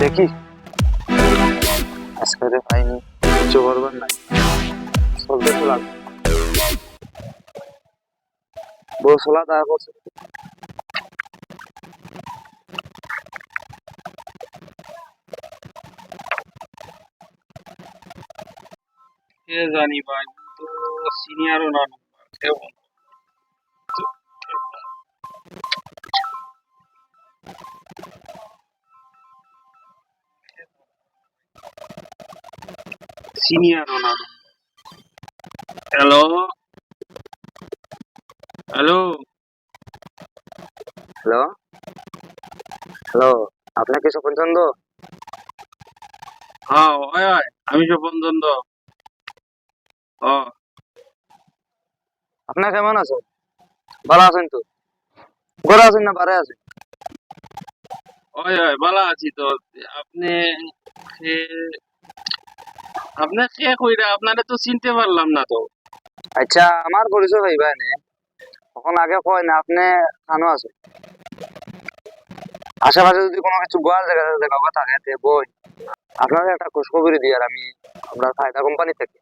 দেখি আজকে পাইনি কিছু করবার নাই চলতে তো লাগবে বসলা তারপর কে জানি ভাই তো সিনিয়রও না কেমন সিনিয়রও না হ্যালো হ্যালো হ্যালো হ্যালো আপনার কিছু পছন্দ হ্যাঁ হয় হয় আমি যে বন্ধন তো ও আপনার কেমন আছেন ভালো আছেন তো ঘরে আছেন না বাড়ি আছেন হয় হয় ভালো আছি তো আপনি কে- আপনার কে কইরা আপনারে তো চিনতে পারলাম না তো আচ্ছা আমার পরিচয় ভাইবা নে তখন আগে কয় না আপনি খানো আছে আশেপাশে যদি কোনো কিছু গোয়াল জায়গা থাকে তে বই আপনাকে একটা খুশখবরি দিয়ার আমি আপনার ফায়দা কোম্পানি থেকে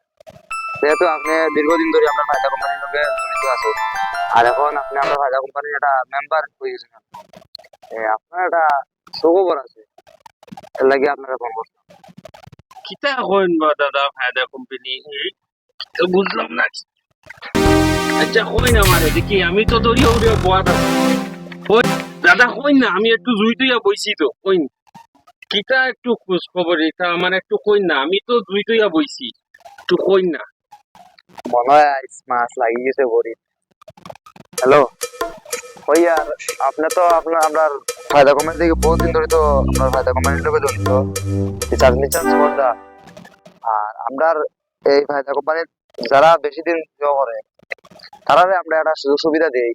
যেহেতু আপনি দীর্ঘদিন ধরে আমরা ফায়দা কোম্পানির সঙ্গে জড়িত আছে আর এখন আপনি আমরা ফায়দা কোম্পানির একটা মেম্বার হয়ে গেছেন আপনার একটা সুখবর আছে এর লাগে আপনারা ফোন করছেন কিতা কইন বা দাদা ফায়দা কোম্পানি তো বুঝলাম না আচ্ছা কইন আমারে দেখি আমি তো দড়িয়া উড়িয়া বোয়াত আছি কই দাদা কইন না আমি একটু জুই তুইয়া বইছি তো কইন কিতা একটু খোঁজ খবর এটা আমার একটু কইন না আমি তো জুই তুইয়া বইছি একটু কইন না মনে হয় আইস মাছ লাগিয়ে গেছে বড়ি হ্যালো ওই আর আপনি তো আপনার ফায়দা কোম্পানি থেকে বহুদিন ধরে তো আপনার ফায়দা কোম্পানির লোকে জড়িত রিচার্জ মিচার্জ করতা আর আমরার এই ফায়দা কোম্পানির যারা বেশি দিন করে তারা আমরা একটা সুযোগ সুবিধা দিই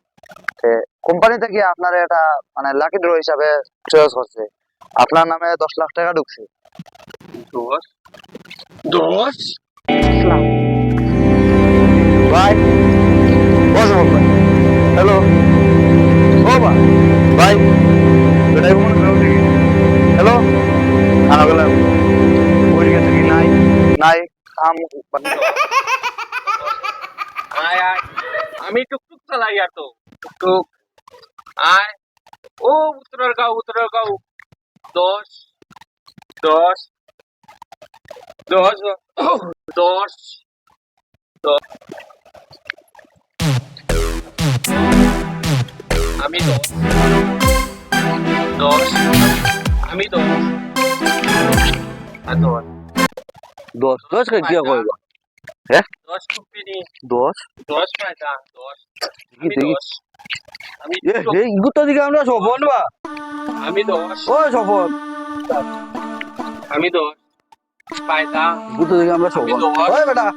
কোম্পানি থেকে আপনার এটা মানে লাকি ড্র হিসাবে চয়েস করছে আপনার নামে 10 লাখ টাকা ঢুকছে দশ দশ ভাই বস ভাই হ্যালো ও ভাই এটাই মনে করো দেখি হ্যালো খানা গেলে বই গেছে কি নাই নাই কাম আয় আয় আমি টুকটুক চালাই আর তো টুকটুক আয় ও উত্তরের গাঁও দশ দশ দশ দশ দশ আমি দশ দশ আমি দশ আর দশ 10 কে কি কইবা দশ কোম্পানি 10 দশ ফায়দা দশ আমি দেখি দশ আমি ইগুতো দিকে আমরা সফল বা আমি দশ ও সফল আমি দশ ফায়দা ইগুতো দিকে আমরা আমি সফল দশ ওই বেটা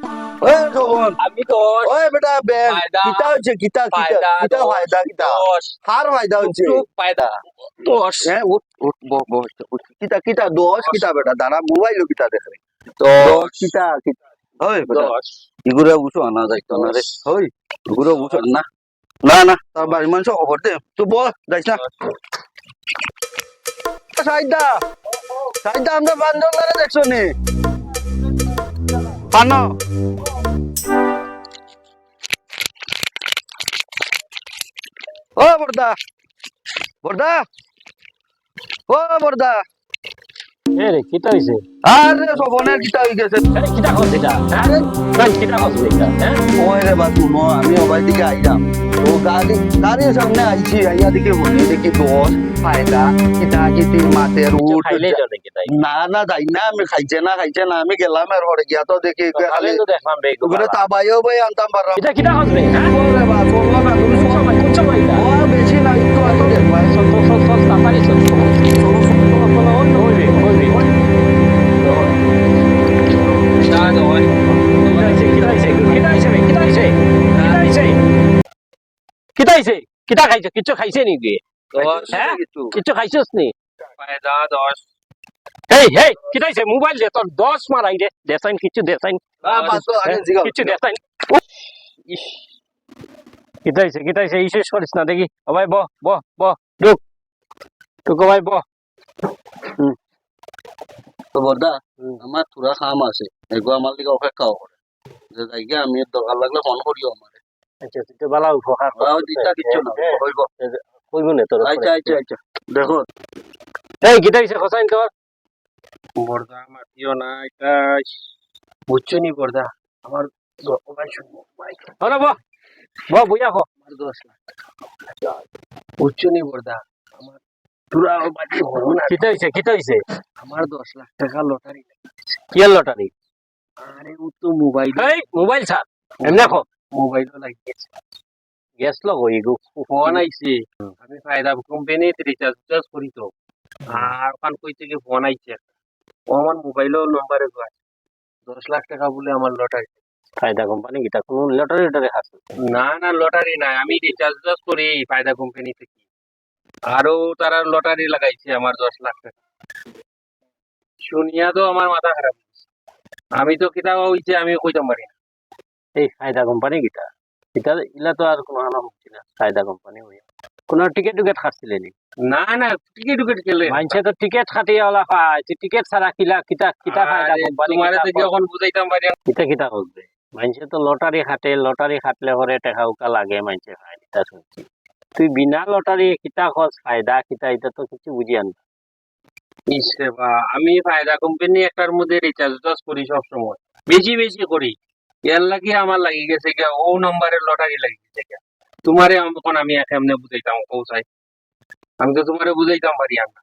ওই সফল আমি দশ ওই বেটা বেন ফায়দা কিতা হচ্ছে কিতা ফায়দা ফায়দা কিতা দশ হার ফায়দা হচ্ছে টুকটুক ফায়দা দশ হ্যাঁ উঠ উঠ কিতা কিতা 10 কিতা বেটা দাঁড়া মোবাইল কিতা দেখে দশ কিতা কিতা ওই বেটা দশ ইগুরা বুঝো আনা যাইতো না রে ওই ইগুরা বুঝো না না না তার বাড়ির মানুষ খবর দে তো বল যাইস না সাইদা সাইদা আমরা বান্ধব ধরে দেখছো নি পানো ও বর্দা বর্দা ও বর্দা এ রে কিটা হইছে আরে সবনের কিতা হই গেছে আরে কিটা হচ্ছে এটা আরে ভাই কিটা হচ্ছে এটা হ্যাঁ ওই রে বাতু নো আমি ওবাই দিকে আইলাম তো গাড়ির সামনে আইছি আইয়া দিকে বলি দেখি দোষ ফায়দা কিতা কিতি মাতের উঠ খাইলে চলে কিটাই না না যাই না আমি খাইছে না আমি গেলাম আর পরে গিয়া তো দেখি খালি তো দেখলাম রে ওগুলো তাবাইও ভাই আনতাম পারলাম এটা কিটা হচ্ছে হ্যাঁ ওরে বা চললো না তুমি কোন সময় এটা ও বেশি না একটু আছে দেখবা চল তাড়াতাড়ি চল ওই রে না দশ কিটা খাইছে কিচ্ছু খাইছে নাকি দশ হ্যাঁ কিছু কিচ্ছু খাইছিস নি ফায়দা দশ হেই হেই কিটাইছে মোবাইল দে তোর 10 মারাই রে দেসাইন কিছু দেসাইন কিছু দেসাইন কিটাইছে এই শেষ করিস না দেখি ও ভাই ব ঢুক টুকু ভাই ব তো বর্দা আমার তোরা কাম আছে এগুলো আমার দিকে অপেক্ষাও করে যে জায়গা আমি দরকার লাগলে ফোন করিও আমার আচ্ছা তুই তো বালা উপকার দিকটা কিচ্ছু না হইব কইব না তোর আচ্ছা আচ্ছা আচ্ছা দেখো এই কিতা হইছে খসাইন তোর বর্দা মাতিও না এটা বুঝছো নি বর্দা আমার মোবাইল শুনবো আরে বাহ বুঝা কো আমার 10 লাখ বুঝছো নি বর্দা আমার তোরা বাড়ি হলো না কিতা হইছে আমার 10 লাখ টাকা লটারি কি লটারি আরে ও তো মোবাইল এই মোবাইল ছাড় এমনে কো মোবাইলও লাগিয়েছে গ্যাস লগই গো ফোন আইছে আমি ফায়দা কোম্পানিতে রিচার্জ করি তো আর ওখান কই থেকে ফোন আইছে ও আমার মোবাইলও নম্বরে আছে 10 লাখ টাকা বলে আমার লটারি ফায়দা কোম্পানি কিতা কোন লটারি হাসে না না লটারি নাই আমি রিচার্জ করি ফায়দা কোম্পানি থেকে আরো তারা লটারি লাগাইছে আমার 10 লাখ টাকা শুনিয়া তো আমার মাথা খারাপ হইছে। আমি তো কিতা হইছে আমি কইতাম পারি না। এই ফায়দা কোম্পানি কিতা কিতা ইলা তো আর কোনো হানা হচ্ছে না ফায়দা কোম্পানি হই কোন টিকেট খাচ্ছিলে নি না না টিকিট খেলে মানছে তো টিকেট খাটিয়ে ওলা পায় টিকেট ছাড়া কিতা ফায়দা আরে, কোম্পানি তোমারে তো যখন বুঝাইতাম পারি না। কিতা করবে মানছে তো লটারি খাটলে পরে টাকা উকা লাগে মানছে খায় কিতা শুনছি তুই বিনা লটারি কিতা খরচ ফায়দা কিতা এটা তো কিছু বুঝি আন ইস রে বা, আমি ফায়দা কোম্পানি একটার মধ্যে রিচার্জ করি সব সময় বেশি বেশি করি এর লাগি আমার লাগি গেছে গিয়া ও নম্বরের লটারি লাগি গেছে গিয়া তোমারে এখন আমি এমনি বুঝাইতাম কৌসাই আমি তো তোমারে বুঝাইতাম পারি না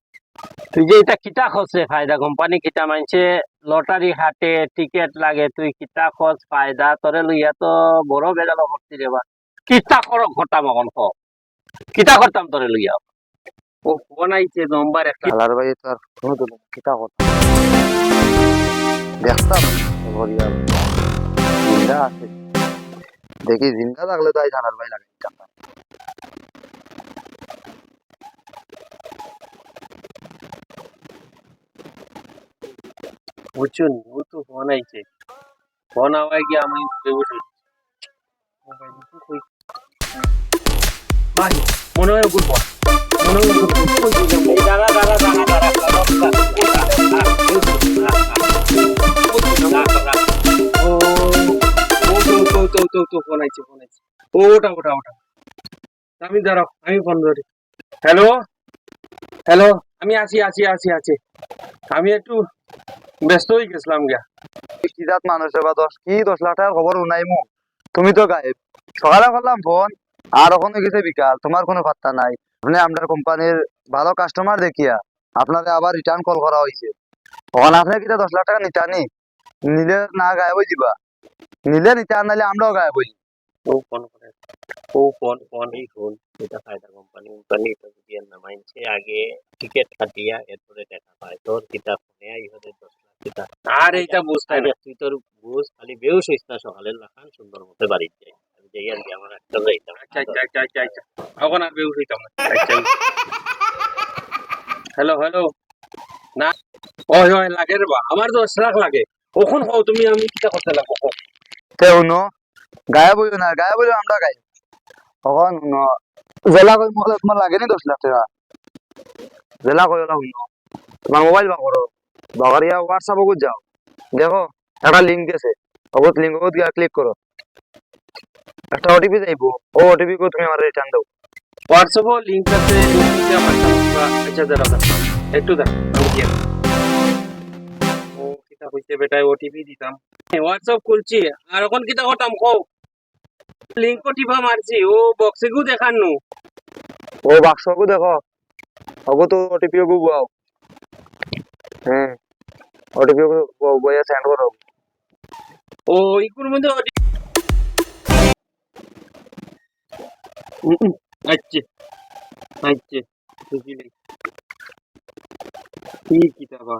তুই যে এটা কিতা খরচে ফায়দা কোম্পানি কিতা মানছে লটারি হাটে টিকেট লাগে তুই কিতা খরচ ফায়দা তোরে লইয়া তো বড় বেজাল ভর্তি রে বা কিতা করতাম এখন কিতা করতাম তোরে লইয়া ও ফোন আইছে নম্বর একটা হালার ভাই তো আর কোনো তো কিতা কথা দেখতাম ভরিয়া জিন্দা আছে দেখি জিন্দা থাকলে তো আই হালার ভাই লাগাইতাম না। বুঝছুন ও তো ফোন আইছে ফোন আওয়ায় গিয়ে আমি বসে মোবাইল কই ভাই মনে হয় গুড বয় মনে হয় good boy। কই দিলাম? এই দাঁড়া ও তো ফোন আইছে ওটা আমি দাঁড়াও আমি ফোন ধরি হ্যালো আমি আছি আমি একটু ব্যস্ত হয়ে গেছিলাম গিয়া কি জাত মানুষের বা 10 লাখ টাকার খবর নাই মু তুমি তো গায়েব সকালে করলাম ফোন আর ওখানে গেছে বিকাল তোমার কোনো পাত্তা নাই মানে আপনার কোম্পানির ভালো কাস্টমার দেখিয়া আপনাকে আবার রিটার্ন কল করা হয়েছে ওখানে আপনি কিটা 10 লাখ টাকা নিতে আনি নিলে না গায়েব হয়ে যাবা নিলে নিতে আর নাইলে আমরাও গায়েব হই ও ফোন এই ফোন এটা ফায়দা কোম্পানি এটা বুঝিয়ে না মানছে আগে টিকেট কাটিয়া এরপরে টাকা পায় তোর কিতা ফোনে ইহতে 10 লাখ কিতা আর এইটা বুঝতে না তুই তোর বুঝ খালি বেউস হইস না সকালে লাখান সুন্দর মতো বাড়ি যাই আমি যাই আর কি আমার একটা যাইতাম আচ্ছা এখন আর বেউস হইতাম না আচ্ছা হ্যালো না ওই লাগে রে বা আমার 10 লাখ লাগে কখন হও তুমি আমি কিটা করতে লাগবো তে উনো গায়েব হইও না গায়েব হইলে আমরা গায়েব তখন উনো জেলা কই মহলে তোমার লাগেনি 10 লাখ টাকা জেলা কই ওলা উনো তোমার মোবাইল বা করো বাগারিয়া হোয়াটসঅ্যাপ ওগুত যাও দেখো একটা লিঙ্ক আছে ওগুত লিঙ্ক ওগুত গিয়ে ক্লিক করো একটা ওটিপি যাইবো ও ওটিপি কো তুমি আমার রিটার্ন দাও হোয়াটসঅ্যাপে লিংক আছে লিংকে আমার আচ্ছা দাঁড়াও একটু দাঁড়াও আমি দিয়ে ও কিটা কইছে বেটা ওটিপি দিতাম হোয়াটসঅ্যাপ খুলছি আর এখন কিটা করতাম কও লিংক টিপা মারছি ও বক্সে গু দেখানো ও বাক্সকো দেখো ওগো তো ওটিপি ওগো বাও হ্যাঁ ওটিপি ওগো বইয়া সেন্ড করো ও ইকুর মধ্যে আচ্ছা বুঝলি কি কিতাবা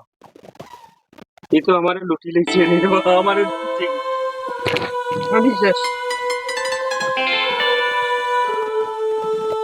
এই তো আমার লুটি লেগেছে আমার আমি শেষ